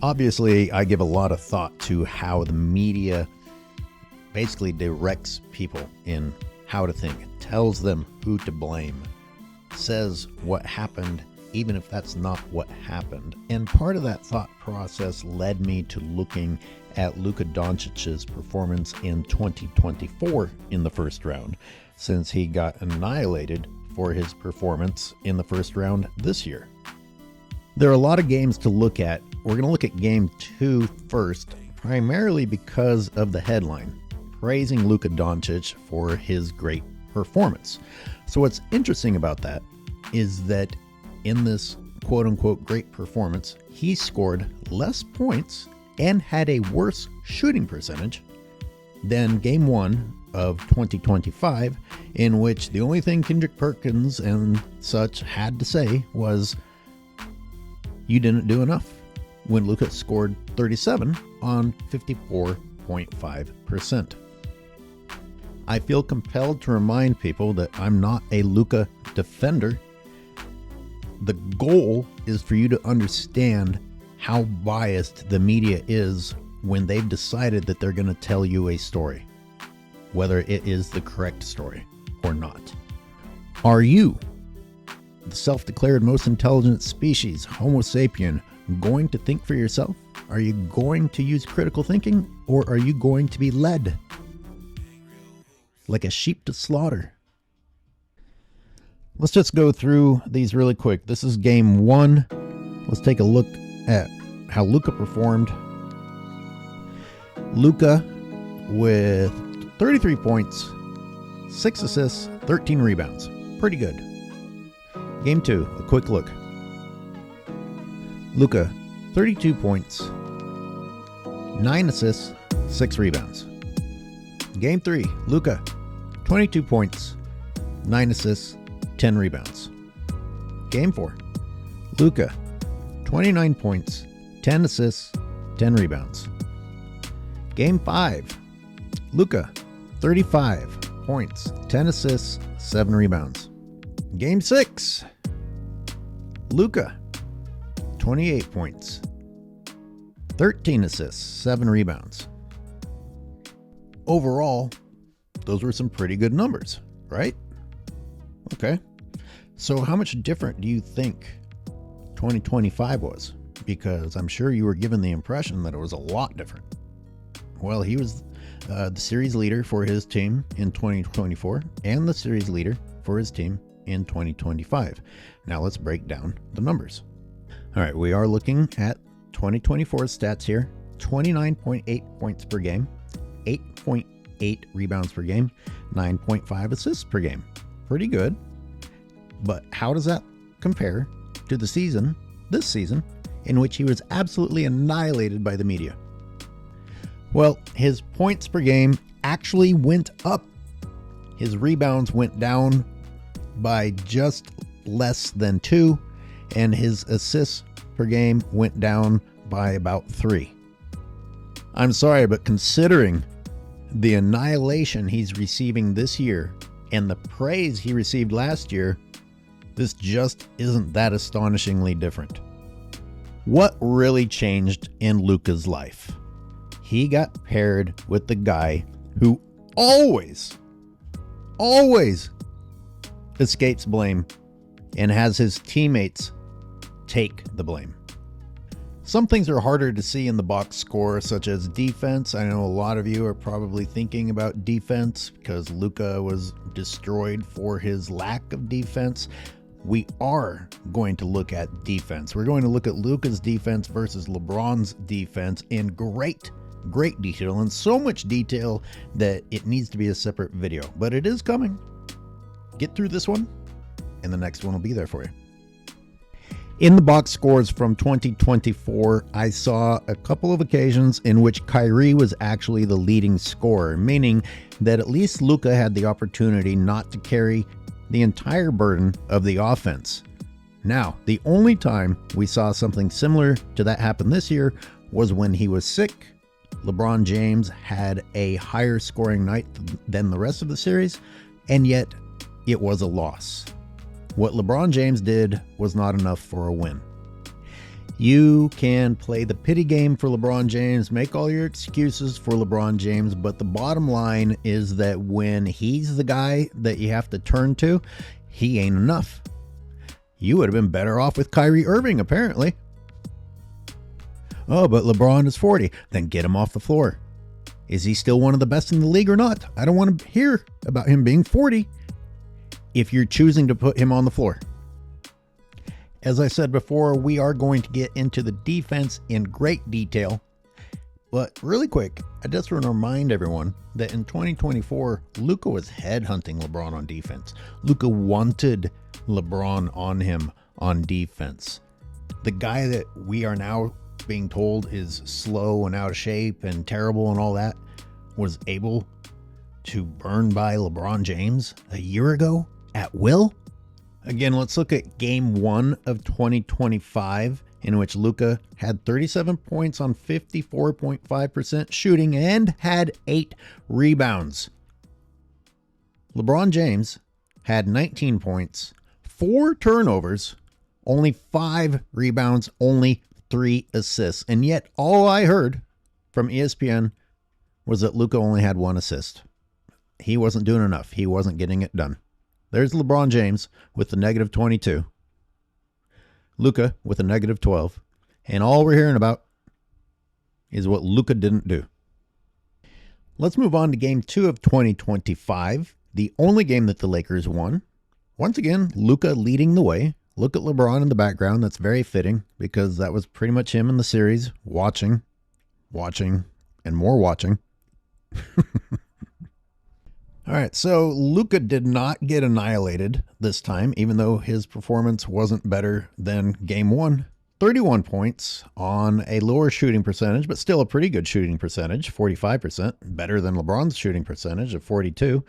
Obviously, I give a lot of thought to how the media basically directs people in how to think, tells them who to blame, says what happened, even if that's not what happened. And part of that thought process led me to looking at Luka Doncic's performance in 2024 in the first round, since he got annihilated for his performance in the first round this year. There are a lot of games to look at. We're going to look at game 2 first, primarily because of the headline, praising Luka Doncic for his great performance. So what's interesting about that is that in this quote-unquote great performance, he scored less points and had a worse shooting percentage than game 1 of 2025, in which the only thing Kendrick Perkins and such had to say was, you didn't do enough, when Luka scored 37 on 54.5%. I feel compelled to remind people that I'm not a Luka defender. The goal is for you to understand how biased the media is when they've decided that they're going to tell you a story, whether it is the correct story or not. Are you, the self-declared most intelligent species, Homo sapien, going to think for yourself? Are you going to use critical thinking, or are you going to be led like a sheep to slaughter? Let's just go through these really quick. This is game 1. Let's take a look at how Luka performed. Luka with 33 points, 6 assists, 13 rebounds. Pretty good. Game 2, a quick look. Luka, 32 points, 9 assists, 6 rebounds. Game 3, Luka, 22 points, 9 assists, 10 rebounds. Game 4, Luka, 29 points, 10 assists, 10 rebounds. Game 5, Luka, 35 points, 10 assists, 7 rebounds. Game 6, Luka, 28 points, 13 assists, 7 rebounds. Overall, those were some pretty good numbers, right? Okay. So how much different do you think 2025 was? Because I'm sure you were given the impression that it was a lot different. Well, he was the series leader for his team in 2024 and the series leader for his team in 2025. Now let's break down the numbers. All right, we are looking at 2024's stats here. 29.8 points per game, 8.8 rebounds per game, 9.5 assists per game. Pretty good. But how does that compare to this season, in which he was absolutely annihilated by the media? Well, his points per game actually went up. His rebounds went down by just less than 2, and his assists per game went down by about 3. I'm sorry, but considering the annihilation he's receiving this year and the praise he received last year, this just isn't that astonishingly different. What really changed in Luka's life? He got paired with the guy who always escapes blame and has his teammates take the blame. Some things are harder to see in the box score, such as defense. I know a lot of you are probably thinking about defense because Luka was destroyed for his lack of defense. We are going to look at defense. We're going to look at Luka's defense versus LeBron's defense in great detail, and so much detail that it needs to be a separate video, but it is coming. Get through this one and the next one will be there for you. In the box scores from 2024, I saw a couple of occasions in which Kyrie was actually the leading scorer, meaning that at least Luka had the opportunity not to carry the entire burden of the offense. Now, the only time we saw something similar to that happen this year was when he was sick. LeBron James had a higher scoring night than the rest of the series, and yet it was a loss. What LeBron James did was not enough for a win. You can play the pity game for LeBron James, make all your excuses for LeBron James, but the bottom line is that when he's the guy that you have to turn to, he ain't enough. You would have been better off with Kyrie Irving, apparently. Oh, but LeBron is 40. Then get him off the floor. Is he still one of the best in the league or not? I don't want to hear about him being 40 if you're choosing to put him on the floor. As I said before, we are going to get into the defense in great detail. But really quick, I just want to remind everyone that in 2024, Luka was headhunting LeBron on defense. Luka wanted LeBron on him on defense. The guy that we are now being told is slow and out of shape and terrible and all that was able to burn by LeBron James a year ago at will. Again, let's look at game 1 of 2025, in which Luka had 37 points on 54.5% shooting and had 8 rebounds. LeBron James had 19 points, 4 turnovers, only 5 rebounds, only 3 assists. And yet all I heard from ESPN was that Luka only had 1 assist. He wasn't doing enough. He wasn't getting it done. There's LeBron James with the negative 22. Luka with a negative 12. And all we're hearing about is what Luka didn't do. Let's move on to game 2 of 2025, the only game that the Lakers won. Once again, Luka leading the way. Look at LeBron in the background. That's very fitting because that was pretty much him in the series, watching, and more watching. All right, so Luka did not get annihilated this time, even though his performance wasn't better than game 1. 31 points on a lower shooting percentage, but still a pretty good shooting percentage, 45%, better than LeBron's shooting percentage of 42.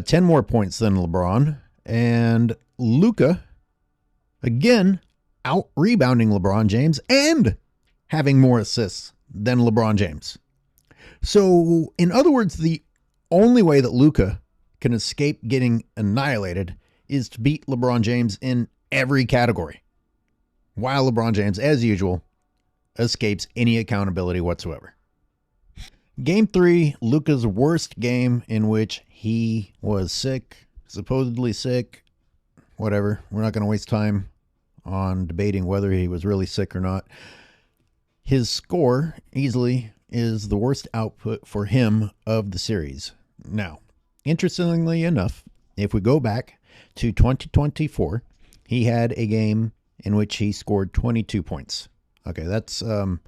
10 more points than LeBron. And Luka, again, out-rebounding LeBron James and having more assists than LeBron James. So, in other words, the only way that Luka can escape getting annihilated is to beat LeBron James in every category, while LeBron James, as usual, escapes any accountability whatsoever. Game 3, Luka's worst game in which he was sick, supposedly sick, whatever. We're not going to waste time on debating whether he was really sick or not. His score easily is the worst output for him of the series. Now, interestingly enough, if we go back to 2024, he had a game in which he scored 22 points. Okay, that's a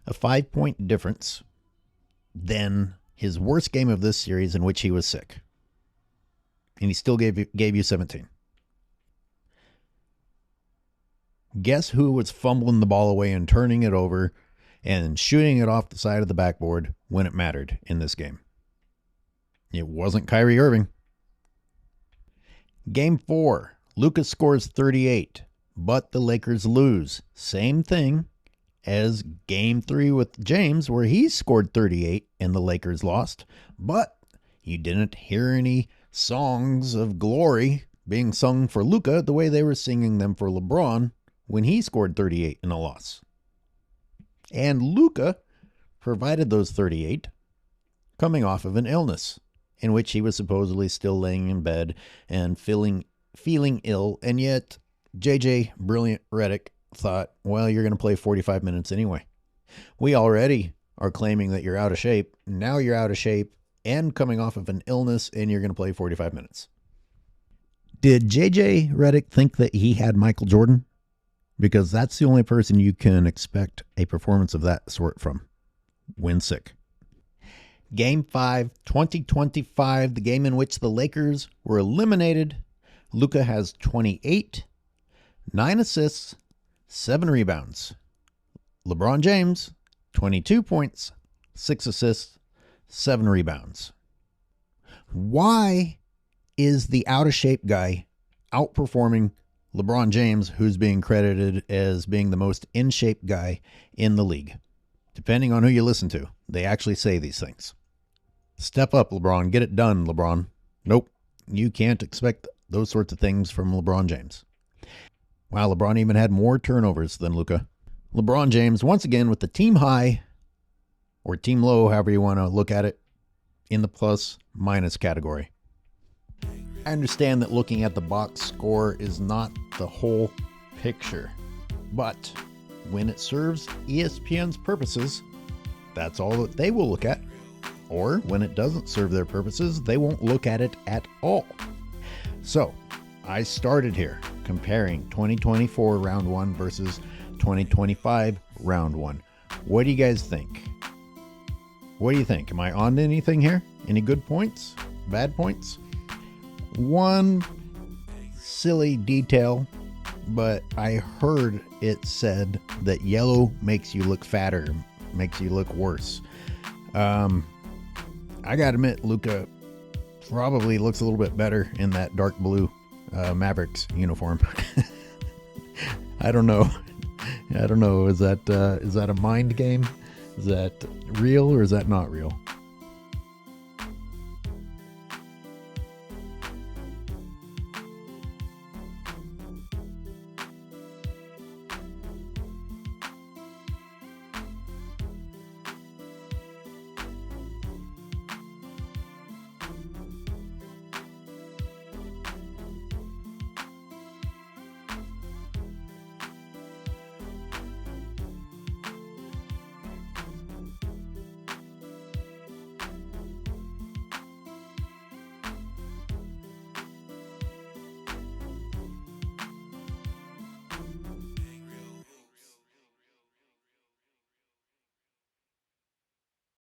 5-point difference than his worst game of this series in which he was sick. And he still gave you 17. Guess who was fumbling the ball away and turning it over and shooting it off the side of the backboard when it mattered in this game? It wasn't Kyrie Irving. Game 4, Luka scores 38, but the Lakers lose. Same thing as Game 3 with James, where he scored 38 and the Lakers lost. But you didn't hear any songs of glory being sung for Luka the way they were singing them for LeBron when he scored 38 in a loss. And Luka provided those 38 coming off of an illness in which he was supposedly still laying in bed and feeling ill, and yet JJ Brilliant Redick thought, well, you're going to play 45 minutes anyway. We already are claiming that you're out of shape. Now you're out of shape and coming off of an illness, and you're going to play 45 minutes. Did JJ Redick think that he had Michael Jordan? Because that's the only person you can expect a performance of that sort from when sick. Game 5, 2025, the game in which the Lakers were eliminated. Luka has 28, 9 assists, 7 rebounds. LeBron James, 22 points, 6 assists, 7 rebounds. Why is the out-of-shape guy outperforming LeBron James, who's being credited as being the most in-shape guy in the league? Depending on who you listen to, they actually say these things. Step up, LeBron. Get it done, LeBron. Nope. You can't expect those sorts of things from LeBron James. Wow, LeBron even had more turnovers than Luka. LeBron James, once again, with the team high or team low, however you want to look at it, in the plus minus category. I understand that looking at the box score is not the whole picture, but when it serves ESPN's purposes, that's all that they will look at. Or when it doesn't serve their purposes, they won't look at it at all. So I started here comparing 2024 round one versus 2025 round one. What do you guys think? What do you think? Am I on to anything here? Any good points? Bad points? One silly detail, but I heard it said that yellow makes you look fatter, makes you look worse. I gotta admit, Luka probably looks a little bit better in that dark blue Mavericks uniform. I don't know. Is that a mind game? Is that real or is that not real?